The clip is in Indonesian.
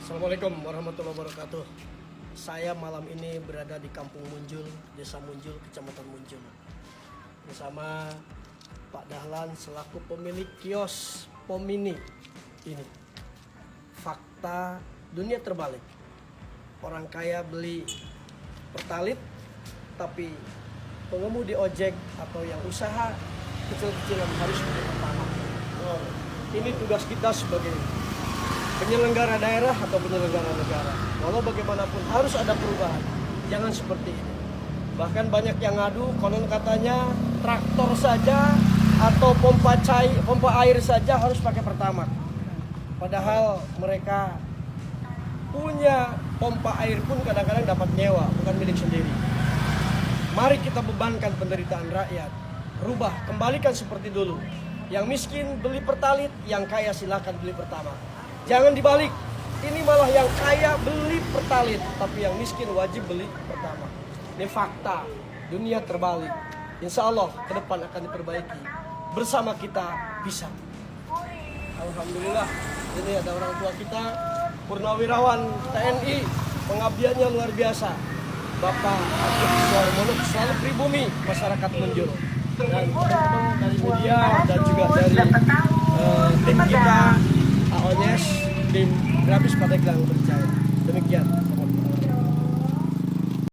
Assalamualaikum warahmatullahi wabarakatuh. Saya malam ini berada di Kampung Munjul, Desa Munjul, Kecamatan Munjul, bersama Pak Dahlan selaku pemilik kios Pomini ini. Fakta dunia terbalik. Orang kaya beli pertalit, tapi pengemudi ojek atau yang usaha kecil-kecilan harus beli pertamax. Ini tugas kita sebagai penyelenggara daerah atau penyelenggara negara. Walau bagaimanapun harus ada perubahan. Jangan seperti ini. Bahkan banyak yang ngadu, konon katanya traktor saja atau pompa air saja harus pakai pertamax. Padahal mereka punya pompa air pun kadang-kadang dapat nyewa, bukan milik sendiri. Mari kita bebankan penderitaan rakyat. Rubah, kembalikan seperti dulu. Yang miskin beli pertalit, yang kaya silakan beli pertamax. Jangan dibalik. Ini malah yang kaya beli pertalit, tapi yang miskin wajib beli pertamax. Ini fakta. Dunia terbalik. Insya Allah ke depan akan diperbaiki. Bersama kita bisa. Alhamdulillah. Ini ada orang tua kita, purnawirawan TNI, pengabdiannya luar biasa. Bapak Agus Suarmonok selalu pribumi masyarakat Munjul. Dan teman-teman dari media dan juga dari tim kita, AONYES, tim Grafis Pandeglang Berjaya.